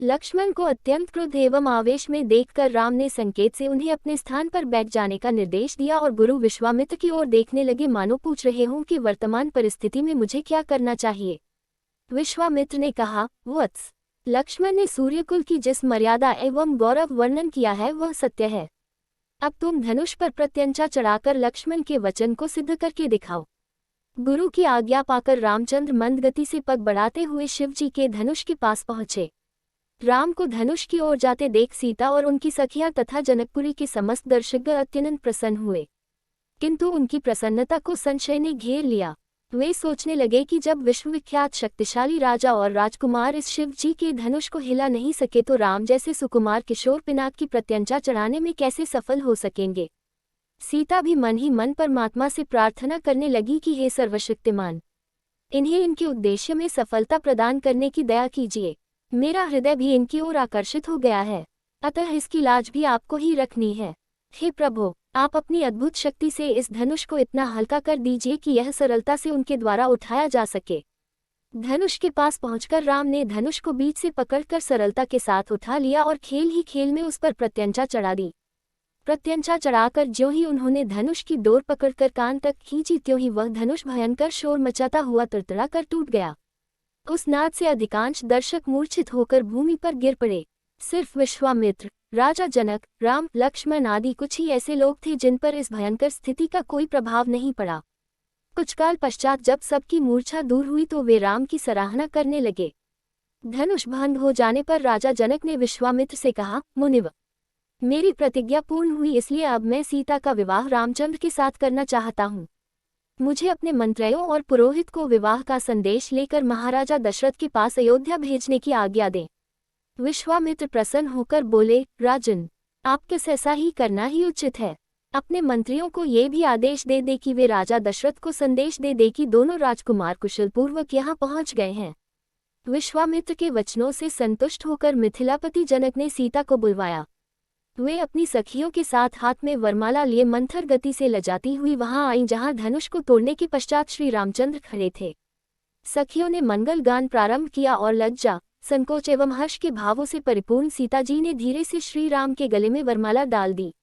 लक्ष्मण को अत्यंत क्रोध एवं आवेश में देखकर राम ने संकेत से उन्हें अपने स्थान पर बैठ जाने का निर्देश दिया और गुरु विश्वामित्र की ओर देखने लगे, मानो पूछ रहे हों कि वर्तमान परिस्थिति में मुझे क्या करना चाहिए। विश्वामित्र ने कहा, वत्स, लक्ष्मण ने सूर्यकुल की जिस मर्यादा एवं गौरव वर्णन किया है वह सत्य है। अब तुम धनुष पर प्रत्यंचा चढ़ाकर लक्ष्मण के वचन को सिद्ध करके दिखाओ। गुरु की आज्ञा पाकर रामचंद्र मंद गति से पग बढ़ाते हुए शिवजी के धनुष के पास पहुंचे। राम को धनुष की ओर जाते देख सीता और उनकी सखियां तथा जनकपुरी के समस्त दर्शकगण अत्यंत प्रसन्न हुए, किंतु उनकी प्रसन्नता को संशय ने घेर लिया। वे सोचने लगे कि जब विश्वविख्यात शक्तिशाली राजा और राजकुमार इस शिव जी के धनुष को हिला नहीं सके तो राम जैसे सुकुमार किशोर पिनाक की प्रत्यंचा चढ़ाने में कैसे सफल हो सकेंगे। सीता भी मन ही मन परमात्मा से प्रार्थना करने लगी कि हे सर्वशक्तिमान, इन्हें इनके उद्देश्य में सफलता प्रदान करने की दया कीजिए। मेरा हृदय भी इनकी ओर आकर्षित हो गया है, अतः इसकी लाज भी आपको ही रखनी है। हे प्रभु, आप अपनी अद्भुत शक्ति से इस धनुष को इतना हल्का कर दीजिए कि यह सरलता से उनके द्वारा उठाया जा सके। धनुष के पास पहुंचकर राम ने धनुष को बीच से पकड़कर सरलता के साथ उठा लिया और खेल ही खेल में उस पर प्रत्यंचा चढ़ा दी। प्रत्यंचा चढ़ाकर ज्यों ही उन्होंने धनुष की डोर पकड़कर कान तक खींची त्यों ही वह धनुष भयंकर शोर मचाता हुआ तड़तड़ा कर टूट गया। उस नाद से अधिकांश दर्शक मूर्छित होकर भूमि पर गिर पड़े। सिर्फ विश्वामित्र, राजा जनक, राम, लक्ष्मण आदि कुछ ही ऐसे लोग थे जिन पर इस भयंकर स्थिति का कोई प्रभाव नहीं पड़ा। कुछ काल पश्चात जब सबकी मूर्छा दूर हुई तो वे राम की सराहना करने लगे। धनुष भंग हो जाने पर राजा जनक ने विश्वामित्र से कहा, मुनिव, मेरी प्रतिज्ञा पूर्ण हुई, इसलिए अब मैं सीता का विवाह रामचंद्र के साथ करना चाहता हूँ। मुझे अपने मंत्रियों और पुरोहित को विवाह का संदेश लेकर महाराजा दशरथ के पास अयोध्या भेजने की आज्ञा दें। विश्वामित्र प्रसन्न होकर बोले, राजन, आपके ऐसा ही करना ही उचित है। अपने मंत्रियों को ये भी आदेश दे दे कि वे राजा दशरथ को संदेश दे दे कि दोनों राजकुमार कुशलपूर्वक यहाँ पहुँच गए हैं। विश्वामित्र के वचनों से संतुष्ट होकर मिथिलापति जनक ने सीता को बुलवाया। वे अपनी सखियों के साथ हाथ में वरमाला लिए मंथर गति से लजाती हुई वहां आईं जहां धनुष को तोड़ने के पश्चात श्री रामचंद्र खड़े थे। सखियों ने मंगल गान प्रारंभ किया और लज्जा, संकोच एवं हर्ष के भावों से परिपूर्ण सीता जी ने धीरे से श्री राम के गले में वरमाला डाल दी।